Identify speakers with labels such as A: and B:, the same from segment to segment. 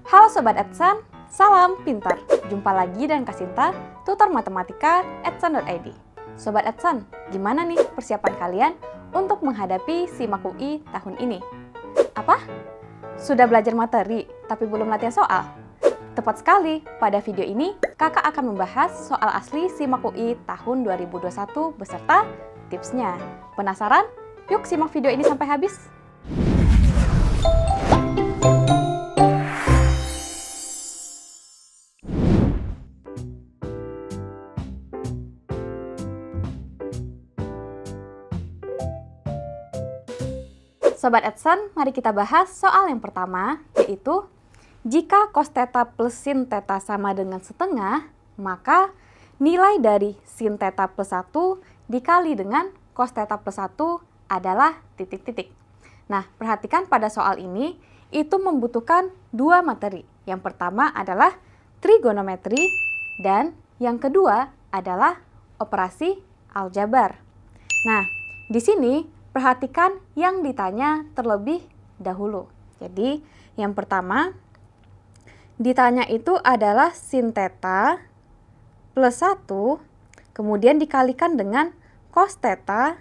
A: Halo Sobat Edson, salam pintar. Jumpa lagi dengan Kasinta, tutor matematika edson.id. Sobat Edson, gimana nih persiapan kalian untuk menghadapi SIMAK UI tahun ini? Apa? Sudah belajar materi, tapi belum latihan soal? Tepat sekali, pada video ini kakak akan membahas soal asli SIMAK UI tahun 2021 beserta tipsnya. Penasaran? Yuk simak video ini sampai habis. Sobat Edson, mari kita bahas soal yang pertama, yaitu jika cos theta plus sin theta sama dengan setengah, maka nilai dari sin theta plus 1 dikali dengan cos theta plus 1 adalah titik-titik. Nah, perhatikan pada soal ini, itu membutuhkan dua materi. Yang pertama adalah trigonometri, dan yang kedua adalah operasi aljabar. Nah, di sini perhatikan yang ditanya terlebih dahulu. Jadi, yang pertama ditanya itu adalah sin theta plus 1, kemudian dikalikan dengan cos theta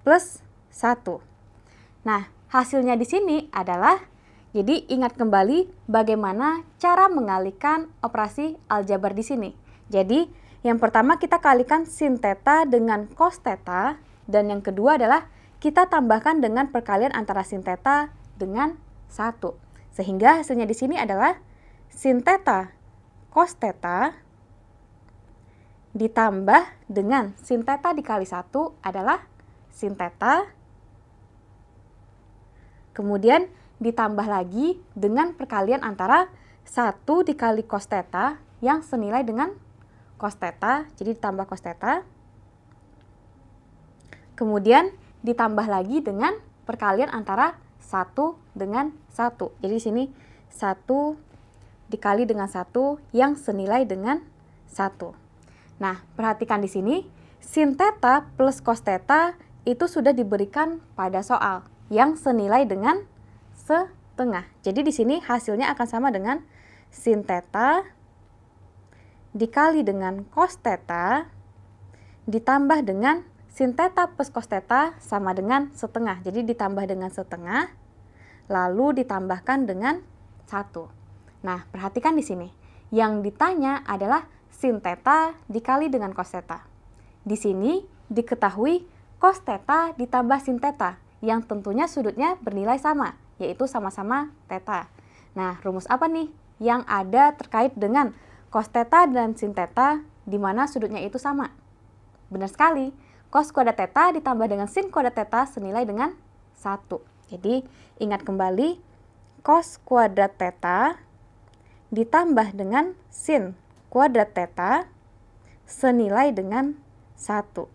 A: plus 1. Nah, hasilnya di sini adalah, jadi ingat kembali bagaimana cara mengalihkan operasi aljabar di sini. Jadi, yang pertama kita kalikan sin theta dengan cos theta, dan yang kedua adalah kita tambahkan dengan perkalian antara sin theta dengan 1. Sehingga hasilnya di sini adalah sin theta cos theta ditambah dengan sin theta dikali 1 adalah sin theta. Kemudian ditambah lagi dengan perkalian antara 1 dikali cos theta yang senilai dengan cos theta. Jadi ditambah cos theta. Kemudian ditambah lagi dengan perkalian antara 1 dengan 1. Jadi di sini 1 dikali dengan 1 yang senilai dengan 1. Nah, perhatikan di sini sin theta plus cos theta itu sudah diberikan pada soal yang senilai dengan setengah. Jadi di sini hasilnya akan sama dengan sin theta dikali dengan cos theta ditambah dengan sin theta plus cos theta sama dengan setengah. Jadi ditambah dengan setengah, lalu ditambahkan dengan 1. Nah, perhatikan di sini. Yang ditanya adalah sin theta dikali dengan cos theta. Di sini diketahui cos theta ditambah sin theta, yang tentunya sudutnya bernilai sama, yaitu sama-sama theta. Nah, rumus apa nih yang ada terkait dengan cos theta dan sin theta di mana sudutnya itu sama? Benar sekali. Cos kuadrat theta ditambah dengan sin kuadrat theta senilai dengan 1. Jadi, ingat kembali, cos kuadrat theta ditambah dengan sin kuadrat theta senilai dengan 1.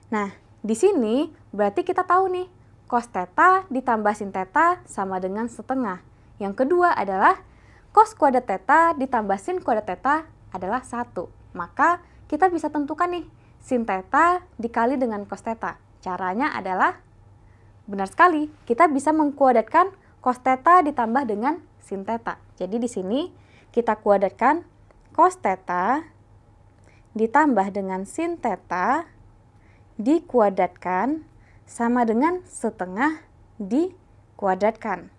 A: Nah, di sini berarti kita tahu nih, cos theta ditambah sin theta sama dengan setengah. Yang kedua adalah cos kuadrat theta ditambah sin kuadrat theta adalah 1. Maka kita bisa tentukan nih, sin theta dikali dengan cos theta. Caranya adalah, benar sekali, kita bisa mengkuadratkan cos theta ditambah dengan sin theta. Jadi di sini kita kuadratkan cos theta ditambah dengan sin theta dikuadratkan sama dengan setengah dikuadratkan.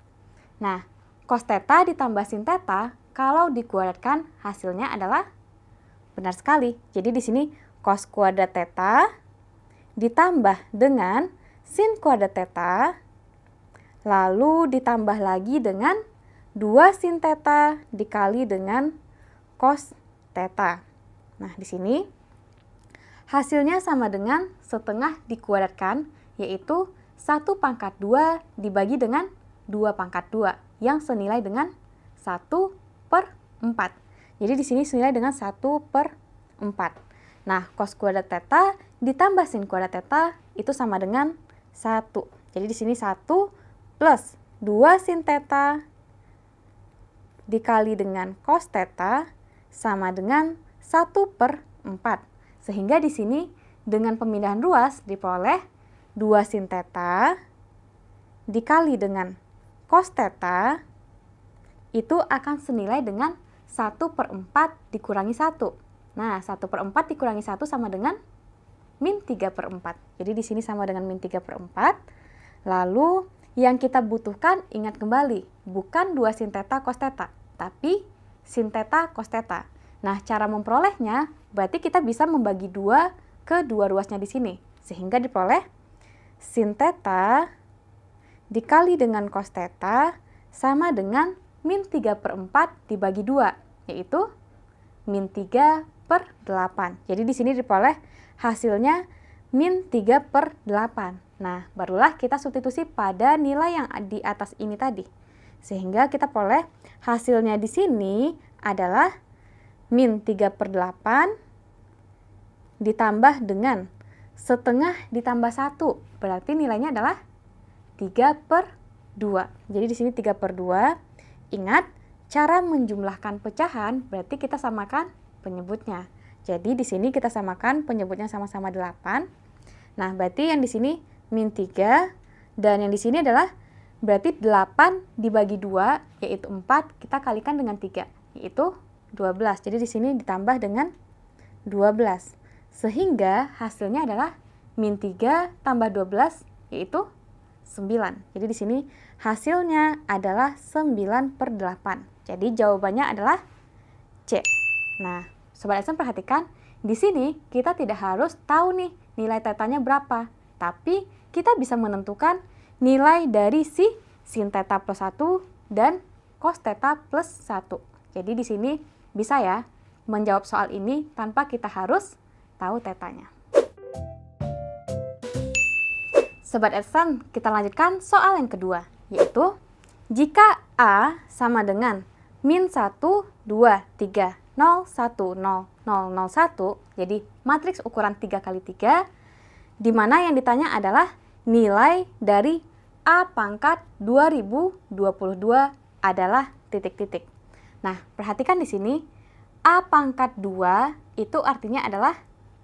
A: Nah, cos theta ditambah sin theta kalau dikuadratkan hasilnya adalah benar sekali. Jadi di sini cos kuadrat theta ditambah dengan sin kuadrat theta, lalu ditambah lagi dengan 2 sin theta dikali dengan cos theta. Nah, di sini hasilnya sama dengan setengah dikuadratkan, yaitu 1 pangkat 2 dibagi dengan 2 pangkat 2 yang senilai dengan 1/4. Jadi di sini senilai dengan 1/4. Nah, cos kuadrat theta ditambah sin kuadrat theta itu sama dengan 1. Jadi di sini 1 plus 2 sin theta dikali dengan cos theta sama dengan 1/4. Sehingga di sini dengan pemindahan ruas diperoleh 2 sin theta dikali dengan cos theta itu akan senilai dengan 1/4 dikurangi 1. Nah, 1/4 dikurangi 1 sama dengan min 3/4. Jadi di sini sama dengan min 3/4. Lalu yang kita butuhkan, ingat kembali, bukan 2 sin theta cos theta, tapi sin theta cos theta. Nah, cara memperolehnya berarti kita bisa membagi 2 ke 2 ruasnya di sini. Sehingga diperoleh sin theta dikali dengan cos theta sama dengan min 3/4 dibagi 2, yaitu min 3/8. Jadi di sini diperoleh hasilnya min 3/8. Nah, barulah kita substitusi pada nilai yang di atas ini tadi. Sehingga kita peroleh hasilnya di sini adalah min 3/8 ditambah dengan setengah ditambah 1. Berarti nilainya adalah 3/2. Jadi di sini 3/2. Ingat, cara menjumlahkan pecahan berarti kita samakan penyebutnya. Jadi di sini kita samakan penyebutnya sama-sama 8. Nah, berarti yang di sini min 3 dan yang di sini adalah berarti 8 dibagi 2 yaitu 4 kita kalikan dengan 3 yaitu 12. Jadi di sini ditambah dengan 12. Sehingga hasilnya adalah min 3 tambah 12 yaitu 9. Jadi di sini hasilnya adalah 9/8. Jadi jawabannya adalah C. Nah, Sobat Esen perhatikan, di sini kita tidak harus tahu nih nilai tetanya berapa, tapi kita bisa menentukan nilai dari si sin theta plus 1 dan cos theta plus 1. Jadi di sini bisa ya menjawab soal ini tanpa kita harus tahu tetanya. Sobat Esen, kita lanjutkan soal yang kedua, yaitu jika A sama dengan min 1, 2, 3, 0, 1, 0, 0, 0, 1, jadi matriks ukuran 3 kali 3, di mana yang ditanya adalah nilai dari A pangkat 2022 adalah titik-titik. Nah, perhatikan di sini, A pangkat 2 itu artinya adalah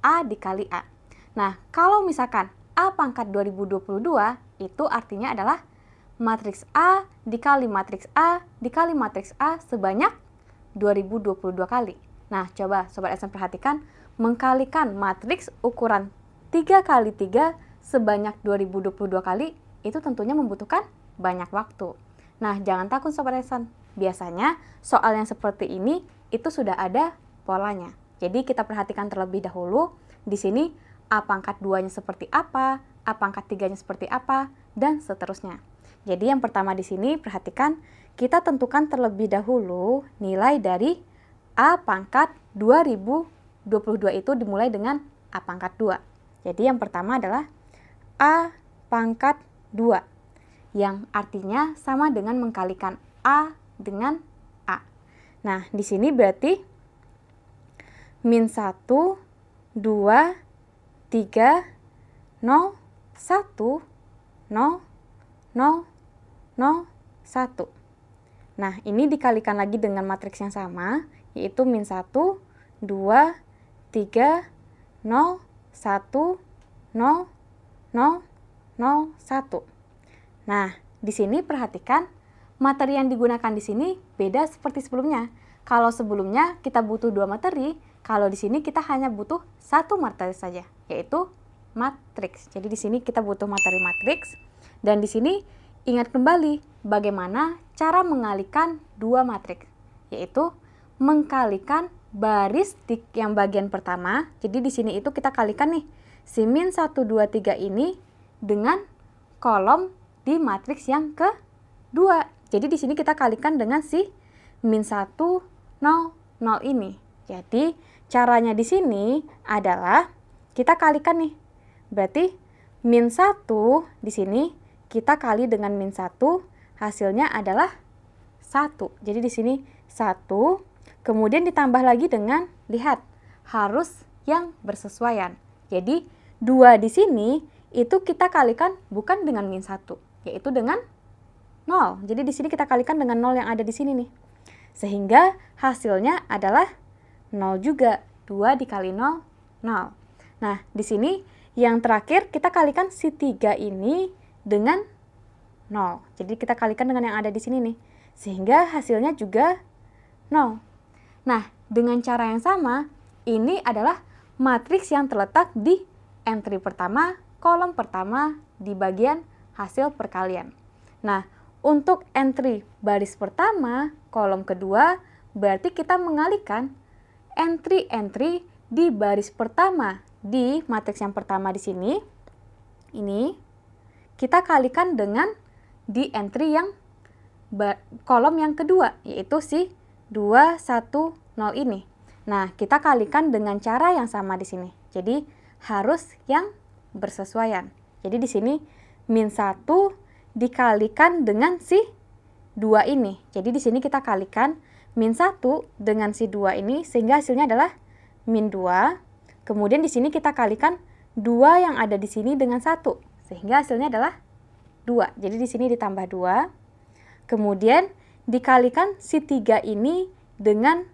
A: A dikali A. Nah, kalau misalkan A pangkat 2022 itu artinya adalah matriks A dikali matriks A dikali matriks A sebanyak 2022 kali. Nah, coba Sobat Esen perhatikan, mengkalikan matriks ukuran 3 kali 3 sebanyak 2022 kali, itu tentunya membutuhkan banyak waktu. Nah, jangan takut Sobat Esen. Biasanya soal yang seperti ini itu sudah ada polanya. Jadi kita perhatikan terlebih dahulu, di sini A pangkat 2-nya seperti apa, A pangkat 3-nya seperti apa, dan seterusnya. Jadi yang pertama di sini perhatikan, kita tentukan terlebih dahulu nilai dari A pangkat 2022 itu dimulai dengan A pangkat 2. Jadi yang pertama adalah A pangkat 2, yang artinya sama dengan mengkalikan A dengan A. Nah, di sini berarti min 1, 2, 3, 0, 1, 0, 0, 0, 1. Nah, ini dikalikan lagi dengan matriks yang sama, yaitu min 1, 2, 3, 0, 1, 0, 0, 0, 1. Nah, di sini perhatikan materi yang digunakan di sini beda seperti sebelumnya. Kalau sebelumnya kita butuh 2 materi, kalau di sini kita hanya butuh 1 materi saja, yaitu matriks. Jadi di sini kita butuh materi matriks, dan di sini ingat kembali bagaimana cara mengalihkan 2 matriks, yaitu mengkalikan baris di yang bagian pertama. Jadi di sini itu kita kalikan nih si min 1, 2, 3 ini dengan kolom di matriks yang kedua. Jadi di sini kita kalikan dengan si min 1, 0, 0 ini. Jadi caranya di sini adalah kita kalikan nih. Berarti min 1 di sini kita kali dengan min 1, hasilnya adalah 1. Jadi di sini 1, kemudian ditambah lagi dengan, lihat, harus yang bersesuaian. Jadi 2 di sini itu kita kalikan bukan dengan min 1, yaitu dengan 0. Jadi di sini kita kalikan dengan 0 yang ada di sini nih. Sehingga hasilnya adalah 0 juga. 2 dikali 0, 0. Nah, di sini yang terakhir kita kalikan si 3 ini dengan 0. Jadi kita kalikan dengan yang ada di sini nih. Sehingga hasilnya juga 0. Nah, dengan cara yang sama, ini adalah matriks yang terletak di entry pertama, kolom pertama di bagian hasil perkalian. Nah, untuk entry baris pertama, kolom kedua, berarti kita mengalihkan entry-entry di baris pertama di matriks yang pertama di sini. Ini kita kalikan dengan di entry yang kolom yang kedua, yaitu si 2, 1, 0 ini. Nah, kita kalikan dengan cara yang sama di sini. Jadi, harus yang bersesuaian. Jadi, di sini min 1 dikalikan dengan si 2 ini. Jadi, di sini kita kalikan min 1 dengan si 2 ini, sehingga hasilnya adalah min 2. Kemudian di sini kita kalikan 2 yang ada di sini dengan 1, sehingga hasilnya adalah 2. Jadi, di sini ditambah 2. Kemudian dikalikan si 3 ini dengan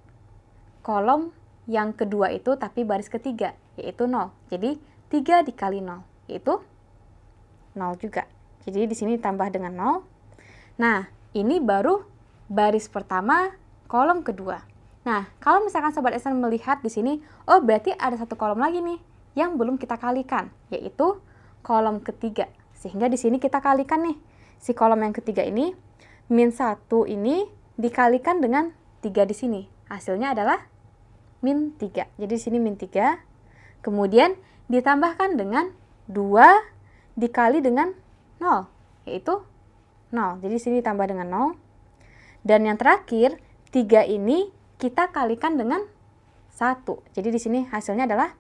A: kolom yang kedua itu tapi baris ketiga, yaitu 0. Jadi 3 dikali 0, yaitu 0 juga. Jadi di sini ditambah dengan 0. Nah, ini baru baris pertama, kolom kedua. Nah, kalau misalkan Sobat SN melihat di sini, oh berarti ada satu kolom lagi nih yang belum kita kalikan, yaitu kolom ketiga. Sehingga di sini kita kalikan nih, si kolom yang ketiga ini, min 1 ini dikalikan dengan 3 di sini. Hasilnya adalah min 3. Jadi di sini min 3. Kemudian ditambahkan dengan 2 dikali dengan 0, yaitu 0. Jadi di sini ditambah dengan 0. Dan yang terakhir, 3 ini kita kalikan dengan 1. Jadi di sini hasilnya adalah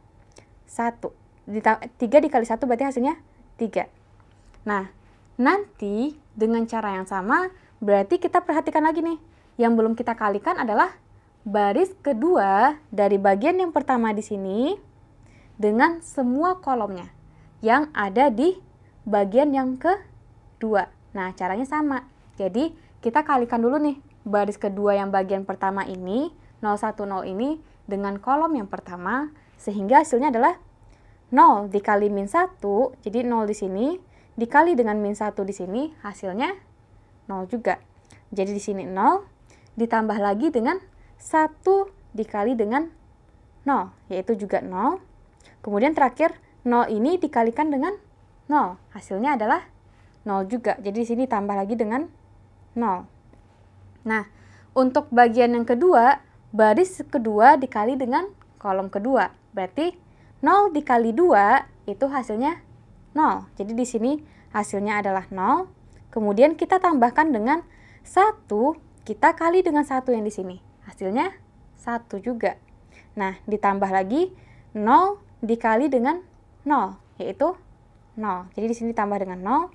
A: 1. 3 dikali 1 berarti hasilnya 3. Nah, nanti dengan cara yang sama, berarti kita perhatikan lagi nih. Yang belum kita kalikan adalah baris kedua dari bagian yang pertama di sini dengan semua kolomnya yang ada di bagian yang kedua. Nah, caranya sama. Jadi, kita kalikan dulu nih baris kedua yang bagian pertama ini, 010 ini dengan kolom yang pertama, sehingga hasilnya adalah 0 dikali min 1, jadi 0 di sini, dikali dengan min 1 di sini, hasilnya 0 juga. Jadi di sini 0, ditambah lagi dengan 1 dikali dengan 0, yaitu juga 0. Kemudian terakhir, 0 ini dikalikan dengan 0, hasilnya adalah 0 juga. Jadi di sini tambah lagi dengan 0. Nah, untuk bagian yang kedua, baris kedua dikali dengan kolom kedua. Berarti 0 dikali 2 itu hasilnya 0. Jadi di sini hasilnya adalah 0. Kemudian kita tambahkan dengan 1, kita kali dengan 1 yang di sini. Hasilnya 1 juga. Nah, ditambah lagi 0 dikali dengan 0, yaitu 0. Jadi di sini ditambah dengan 0.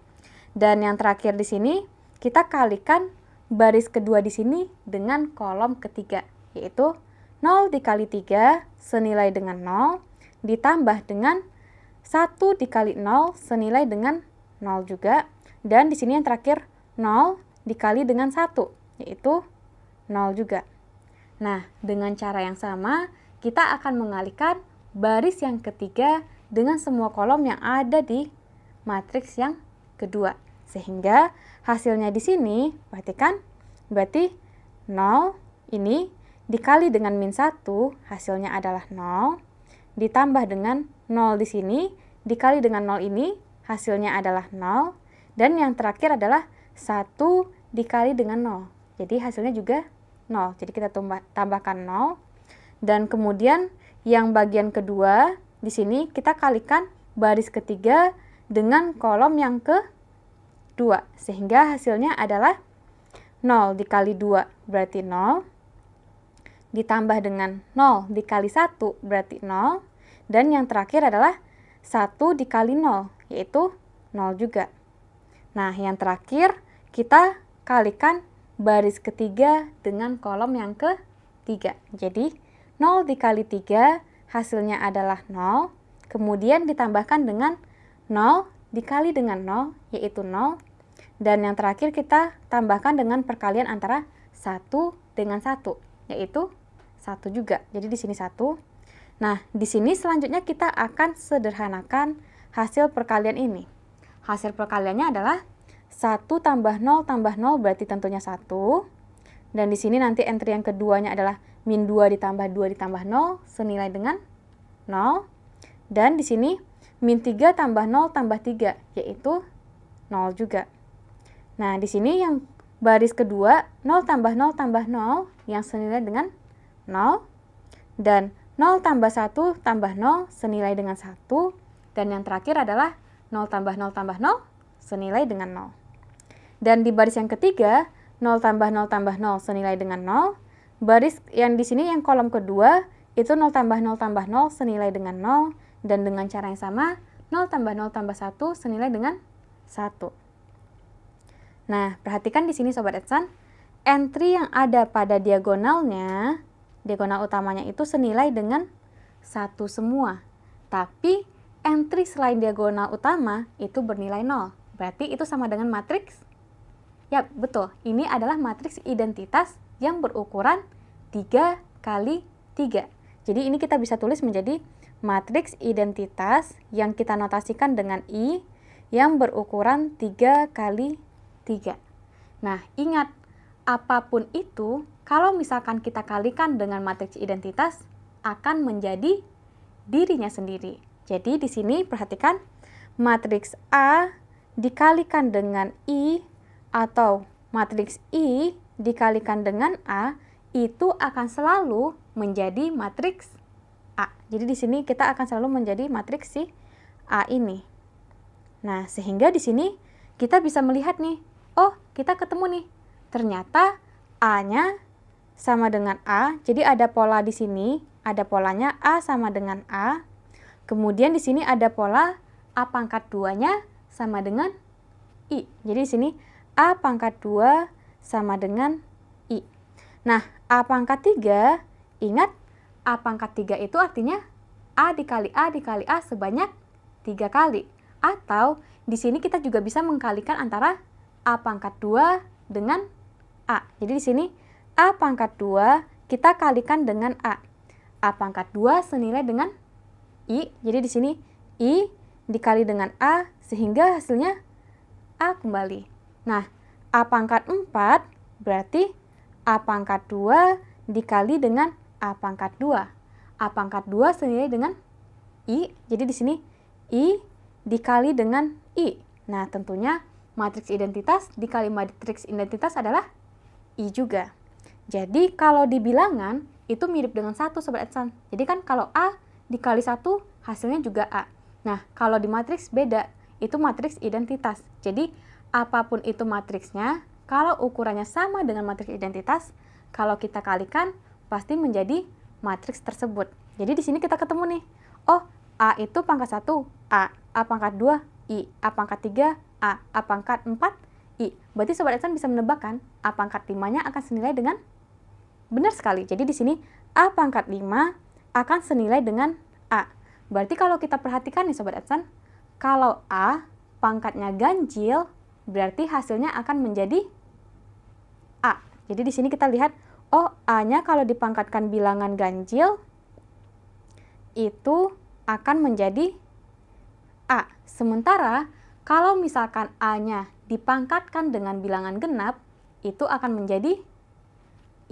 A: Dan yang terakhir di sini kita kalikan baris kedua di sini dengan kolom ketiga, yaitu 0 dikali 3 senilai dengan 0, ditambah dengan 1 dikali 0 senilai dengan 0 juga. Dan di sini yang terakhir 0 dikali dengan 1, yaitu 0 juga. Nah, dengan cara yang sama, kita akan mengalihkan baris yang ketiga dengan semua kolom yang ada di matriks yang kedua. Sehingga hasilnya di sini, perhatikan, berarti 0 ini dikali dengan min 1, hasilnya adalah 0, ditambah dengan 0 di sini, dikali dengan 0 ini, hasilnya adalah 0, dan yang terakhir adalah 1 dikali dengan 0. Jadi hasilnya juga 0. Jadi kita tambahkan 0. Dan kemudian yang bagian kedua, di sini kita kalikan baris ketiga dengan kolom yang kedua. Sehingga hasilnya adalah 0 dikali 2 berarti 0. Ditambah dengan 0 dikali 1 berarti 0. Dan yang terakhir adalah 1 dikali 0, yaitu 0 juga. Nah, yang terakhir kita kalikan baris ketiga dengan kolom yang ketiga. Jadi, 0 dikali 3 hasilnya adalah 0. Kemudian ditambahkan dengan 0 dikali dengan 0, yaitu 0. Dan yang terakhir kita tambahkan dengan perkalian antara 1 dengan 1, yaitu 1 juga. Jadi di sini 1. Nah, di sini selanjutnya kita akan sederhanakan hasil perkalian ini. Hasil perkaliannya adalah 1 tambah 0 berarti tentunya 1. Dan di sini nanti entry yang keduanya adalah min 2 ditambah 2 ditambah 0 senilai dengan 0. Dan di sini min 3 tambah 0 tambah 3 yaitu 0 juga. Nah, di sini yang baris kedua 0 tambah 0 yang senilai dengan 0. Dan 0 tambah 1 tambah 0 senilai dengan 1. Dan yang terakhir adalah 0 tambah 0 senilai dengan 0. Dan di baris yang ketiga, 0 tambah 0 senilai dengan 0. Baris yang di sini yang kolom kedua, itu 0 tambah 0 senilai dengan 0. Dan dengan cara yang sama, 0 tambah 1 senilai dengan 1. Nah, perhatikan di sini Sobat Edsan, entry yang ada pada diagonalnya, diagonal utamanya itu senilai dengan 1 semua. Tapi entry selain diagonal utama itu bernilai 0. Berarti itu sama dengan matriks. Ya, betul. Ini adalah matriks identitas yang berukuran 3 kali 3. Jadi ini kita bisa tulis menjadi matriks identitas yang kita notasikan dengan I yang berukuran 3 kali 3. Nah, ingat, apapun itu, kalau misalkan kita kalikan dengan matriks identitas, akan menjadi dirinya sendiri. Jadi di sini perhatikan, matriks A dikalikan dengan I atau matriks I dikalikan dengan A itu akan selalu menjadi matriks A. Jadi di sini kita akan selalu menjadi matriks si A ini. Nah, sehingga di sini kita bisa melihat nih, oh, kita ketemu nih. Ternyata A-nya sama dengan A. Jadi ada pola di sini, ada polanya A sama dengan A. Kemudian di sini ada pola A pangkat 2-nya sama dengan I. Jadi di sini A pangkat 2 sama dengan I. Nah, A pangkat 3, ingat A pangkat 3 itu artinya A dikali A sebanyak 3 kali. Atau di sini kita juga bisa mengkalikan antara A pangkat 2 dengan A. Jadi di sini A pangkat 2 kita kalikan dengan A. A pangkat 2 senilai dengan I. Jadi di sini I dikali dengan A sehingga hasilnya A kembali. Nah, A pangkat 4 berarti A pangkat 2 dikali dengan A pangkat 2. A pangkat 2 senilai dengan I. Jadi di sini I dikali dengan I. Nah, tentunya matriks identitas dikali matriks identitas adalah I juga. Jadi kalau di bilangan itu mirip dengan 1 Sobat Edsan. Jadi kan kalau A dikali 1 hasilnya juga A. Nah, kalau di matriks beda, itu matriks identitas. Jadi apapun itu matriksnya, kalau ukurannya sama dengan matriks identitas, kalau kita kalikan pasti menjadi matriks tersebut. Jadi di sini kita ketemu nih. Oh, A itu pangkat 1, A. A pangkat 2, I. A pangkat 3, A. A pangkat 4, I. Berarti Sobat Edsan bisa menebak kan, A pangkat 5-nya akan senilai dengan benar sekali. Jadi di sini A pangkat 5 akan senilai dengan A. Berarti kalau kita perhatikan nih Sobat Edsan, kalau A pangkatnya ganjil, berarti hasilnya akan menjadi A. Jadi di sini kita lihat, oh, A-nya kalau dipangkatkan bilangan ganjil, itu akan menjadi A. Sementara, kalau misalkan A-nya dipangkatkan dengan bilangan genap, itu akan menjadi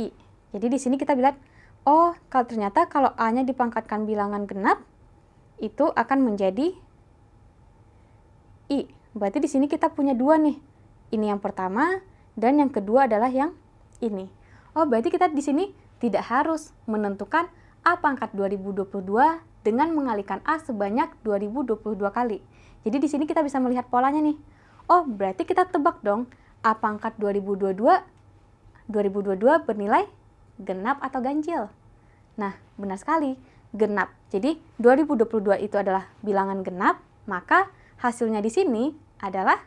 A: I. Jadi di sini kita lihat, oh, kalau ternyata kalau A-nya dipangkatkan bilangan genap, itu akan menjadi I. Berarti di sini kita punya dua nih. Ini yang pertama dan yang kedua adalah yang ini. Oh, berarti kita di sini tidak harus menentukan A pangkat 2022 dengan mengalikan A sebanyak 2022 kali. Jadi di sini kita bisa melihat polanya nih. Oh, berarti kita tebak dong A pangkat 2022 bernilai genap atau ganjil. Nah, benar sekali, genap. Jadi 2022 itu adalah bilangan genap, maka hasilnya di sini adalah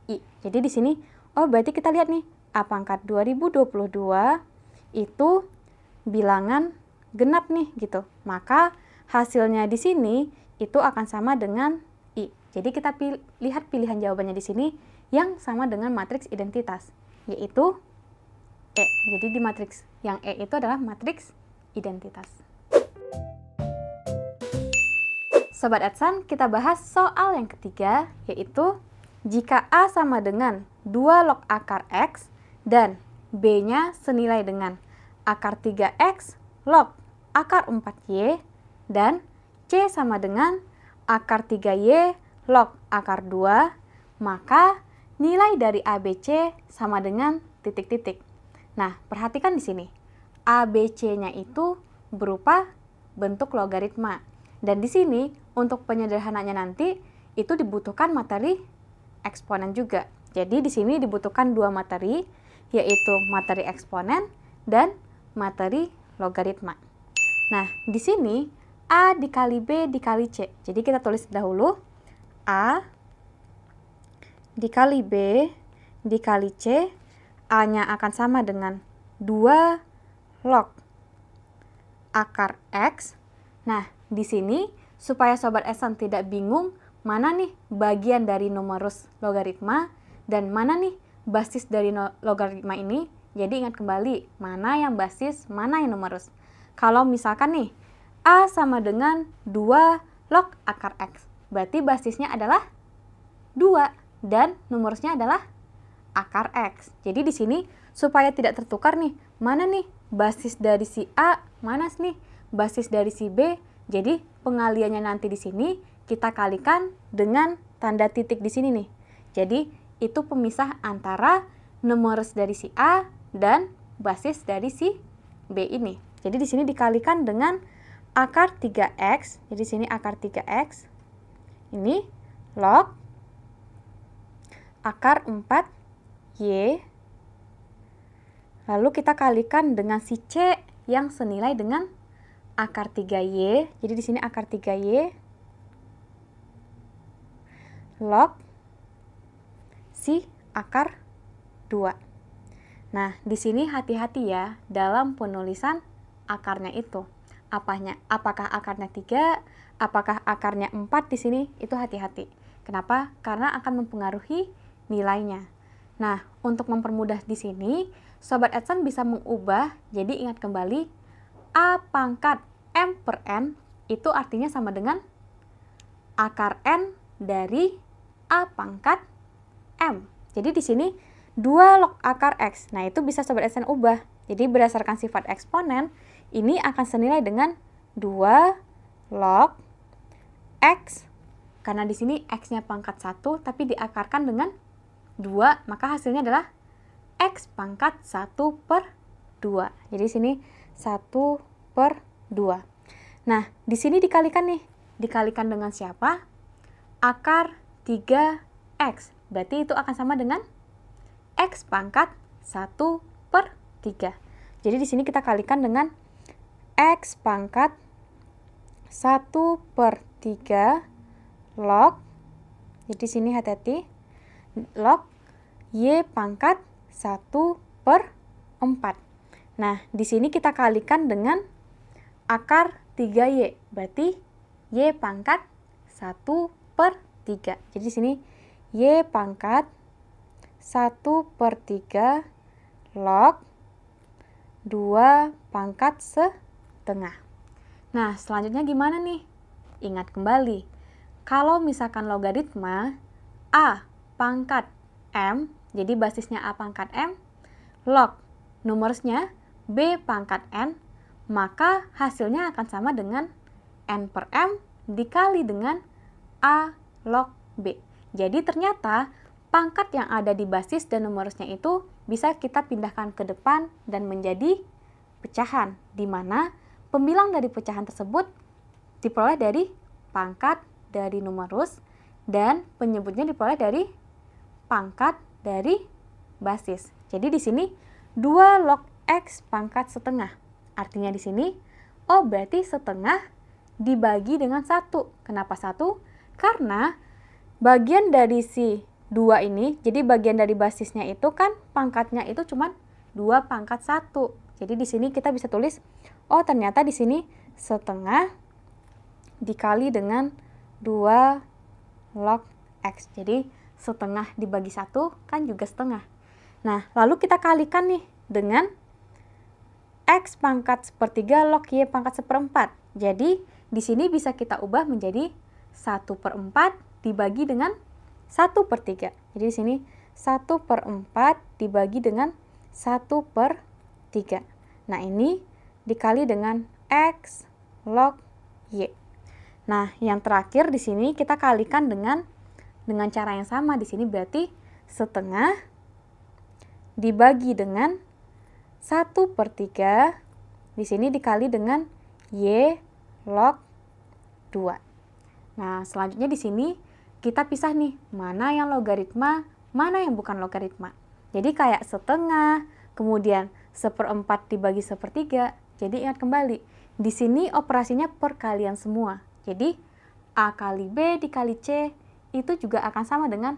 A: I. Jadi di sini, oh, berarti kita lihat nih, A pangkat 2022 itu bilangan genap nih gitu. Maka hasilnya di sini itu akan sama dengan I. Jadi kita lihat pilihan jawabannya di sini yang sama dengan matriks identitas, yaitu E. Jadi di matriks yang E itu adalah matriks identitas. Sobat Edsan, kita bahas soal yang ketiga, yaitu jika A sama dengan 2 log akar X dan B-nya senilai dengan akar 3X log akar 4Y dan C sama dengan akar 3Y log akar 2, maka nilai dari ABC sama dengan titik-titik. Nah, perhatikan di sini. ABC-nya itu berupa bentuk logaritma. Dan di sini untuk penyederhanaannya nanti itu dibutuhkan materi eksponen juga. Jadi di sini dibutuhkan dua materi, yaitu materi eksponen dan materi logaritma. Nah, di sini A dikali B dikali C. Jadi kita tulis dahulu A dikali B dikali C. A-nya akan sama dengan 2 log akar X. Nah, di sini supaya Sobat Esen tidak bingung mana nih bagian dari numerus logaritma dan mana nih basis dari logaritma ini. Jadi ingat kembali mana yang basis, mana yang numerus. Kalau misalkan nih A sama dengan 2 log akar X, berarti basisnya adalah 2 dan numerusnya adalah akar X. Jadi di sini supaya tidak tertukar nih, mana nih basis dari si A, mana nih basis dari si B. Jadi pengaliannya nanti di sini kita kalikan dengan tanda titik di sini nih. Jadi itu pemisah antara numerus dari si A dan basis dari si B ini. Jadi di sini dikalikan dengan akar 3X. Jadi di sini akar 3X. Ini log akar 4Y. Lalu kita kalikan dengan si C yang senilai dengan akar 3Y. Jadi di sini akar 3Y log si akar 2. Nah, di sini hati-hati ya dalam penulisan akarnya itu. Apakah akarnya 3, apakah akarnya 4 di sini, itu hati-hati. Kenapa? Karena akan mempengaruhi nilainya. Nah, untuk mempermudah di sini, Sobat Edson bisa mengubah, jadi ingat kembali, A pangkat M per N itu artinya sama dengan akar N dari A pangkat M. Jadi di sini 2 log akar X. Nah, itu bisa Sobat Edson ubah. Jadi berdasarkan sifat eksponen, ini akan senilai dengan 2 log X. Karena di sini X-nya pangkat 1, tapi diakarkan dengan 2, maka hasilnya adalah X pangkat 1 per 2. Jadi di sini 1 per 2. Nah, di sini dikalikan nih. Dikalikan dengan siapa? Akar 3X. Berarti itu akan sama dengan X pangkat 1 per 3. Jadi di sini kita kalikan dengan X pangkat 1 per 3 log. Jadi di sini hati-hati. Log Y pangkat 1 per 4. Nah, di sini kita kalikan dengan akar 3Y. Berarti Y pangkat 1 per 3. Jadi di sini Y pangkat 1 per 3 log 2 pangkat setengah. Nah, selanjutnya gimana nih? Ingat kembali, kalau misalkan logaritma A pangkat M, jadi basisnya A pangkat M, log numerusnya B pangkat N, maka hasilnya akan sama dengan N per M dikali dengan A log B. Jadi ternyata pangkat yang ada di basis dan numerusnya itu bisa kita pindahkan ke depan dan menjadi pecahan, di mana pembilang dari pecahan tersebut diperoleh dari pangkat dari numerus dan penyebutnya diperoleh dari pangkat dari basis. Jadi di sini 2 log X pangkat setengah. Artinya di sini, oh berarti setengah dibagi dengan 1. Kenapa 1? Karena bagian dari si 2 ini, jadi bagian dari basisnya itu kan pangkatnya itu cuma 2 pangkat 1. Jadi di sini kita bisa tulis, oh ternyata di sini setengah dikali dengan 2 log X. Jadi setengah dibagi 1 kan juga setengah. Nah, lalu kita kalikan nih dengan X pangkat sepertiga log Y pangkat seperempat. Jadi di sini bisa kita ubah menjadi 1/4 dibagi dengan 1/3. Jadi di sini 1/4 dibagi dengan 1/3. Nah, ini dikali dengan X log Y. Nah, yang terakhir di sini kita kalikan dengan cara yang sama. Di sini berarti setengah dibagi dengan 1/3. Di sini dikali dengan Y log 2. Nah, selanjutnya di sini kita pisah nih, mana yang logaritma, mana yang bukan logaritma. Jadi kayak setengah, kemudian 1/4 dibagi 1/3. Jadi ingat kembali, di sini operasinya perkalian semua. Jadi A kali B dikali C itu juga akan sama dengan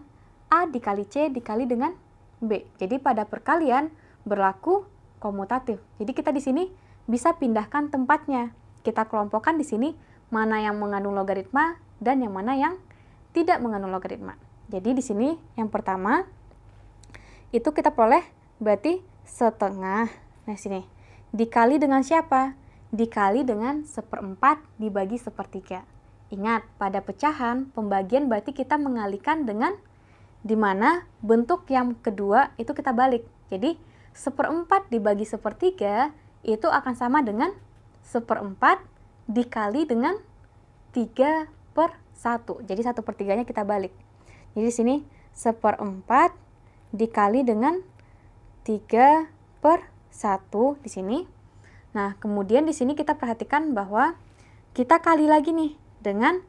A: A dikali C dikali dengan B. Jadi pada perkalian berlaku komutatif. Jadi kita di sini bisa pindahkan tempatnya. Kita kelompokkan di sini mana yang mengandung logaritma dan yang mana yang tidak mengandung logaritma. Jadi di sini yang pertama itu kita peroleh berarti setengah. Nah, sini dikali dengan siapa? Dikali dengan 1/4 dibagi 1/3. Ingat, pada pecahan, pembagian berarti kita mengalihkan dengan di mana bentuk yang kedua itu kita balik. Jadi 1/4 dibagi 1/3 itu akan sama dengan 1/4 dikali dengan 3/1. Jadi 1/3-nya kita balik. Jadi di sini 1/4 dikali dengan 3/1 di sini. Nah, kemudian di sini kita perhatikan bahwa kita kali lagi nih dengan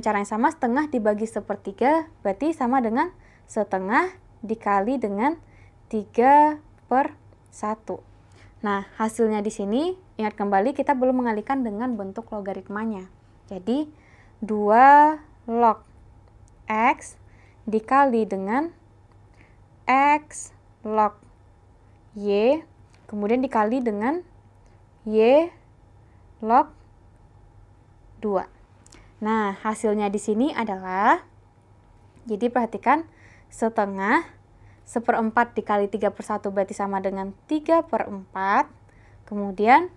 A: cara yang sama, setengah dibagi 1/3 berarti sama dengan setengah dikali dengan 3/1. Nah, hasilnya di sini ingat kembali kita belum mengalihkan dengan bentuk logaritmanya. Jadi 2 log X dikali dengan X log Y kemudian dikali dengan Y log 2. Nah, hasilnya di sini adalah, jadi perhatikan, setengah 1/4 dikali 3/1 berarti sama dengan 3/4. Kemudian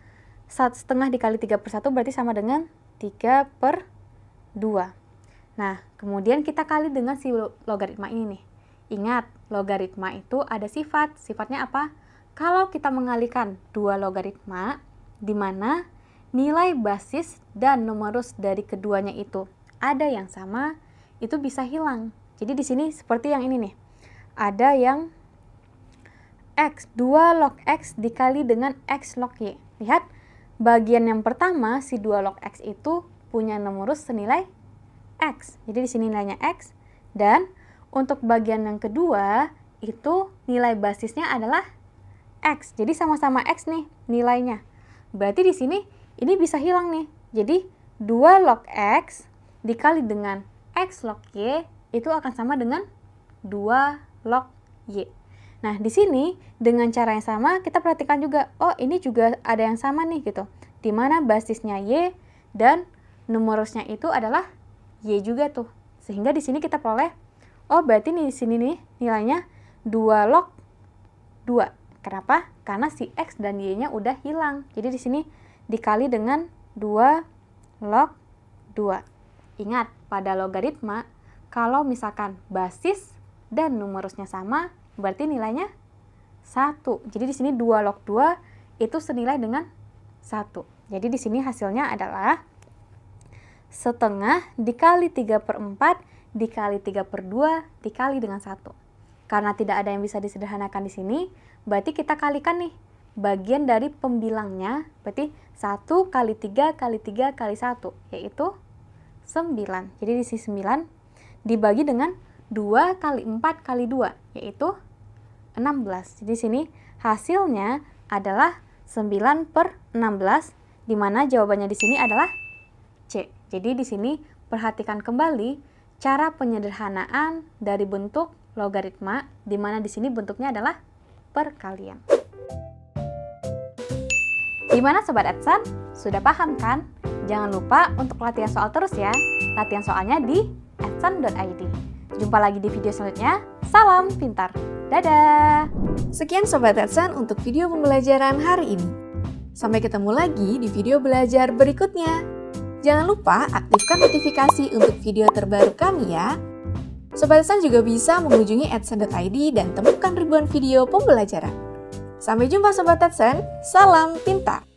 A: setengah dikali 3/1 berarti sama dengan 3/2. Nah, kemudian kita kali dengan si logaritma ini nih. Ingat, logaritma itu ada sifat. Sifatnya apa? Kalau kita mengalihkan dua logaritma, di mana nilai basis dan numerus dari keduanya itu ada yang sama, itu bisa hilang. Jadi di sini seperti yang ini nih. Ada yang X, 2 log X dikali dengan X log Y. Lihat, bagian yang pertama, si 2 log X itu punya numerus senilai X. Jadi di sini nilainya X. Dan untuk bagian yang kedua, itu nilai basisnya adalah X. Jadi sama-sama X nih nilainya. Berarti di sini ini bisa hilang nih. Jadi 2 log X dikali dengan X log Y itu akan sama dengan 2 log Y. Nah, di sini dengan cara yang sama kita perhatikan juga, oh ini juga ada yang sama nih gitu. Di mana basisnya Y dan numerusnya itu adalah Y juga tuh. Sehingga di sini kita peroleh, oh berarti nih di sini nih nilainya 2 log 2. Kenapa? Karena si X dan Y-nya udah hilang. Jadi di sini dikali dengan 2 log 2. Ingat, pada logaritma, kalau misalkan basis dan numerusnya sama, berarti nilainya 1. Jadi di sini 2 log 2 itu senilai dengan 1. Jadi di sini hasilnya adalah setengah dikali 3/4 dikali 3/2 dikali dengan 1. Karena tidak ada yang bisa disederhanakan di sini, berarti kita kalikan nih bagian dari pembilangnya, berarti 1 kali 3 kali 3 kali 1, yaitu 9. Jadi di sini 9 dibagi dengan 2 kali 4 kali 2, yaitu 16. Jadi di sini hasilnya adalah 9/16, di mana jawabannya di sini adalah C. Jadi di sini perhatikan kembali cara penyederhanaan dari bentuk logaritma, di mana di sini bentuknya adalah perkalian. Gimana Sobat Edson? Sudah paham kan? Jangan lupa untuk latihan soal terus ya. Latihan soalnya di edson.id. Jumpa lagi di video selanjutnya. Salam pintar. Dadah!
B: Sekian Sobat Edson untuk video pembelajaran hari ini. Sampai ketemu lagi di video belajar berikutnya. Jangan lupa aktifkan notifikasi untuk video terbaru kami ya. Sobat Adsense juga bisa mengunjungi adsense.id dan temukan ribuan video pembelajaran. Sampai jumpa Sobat Adsense, salam pintar!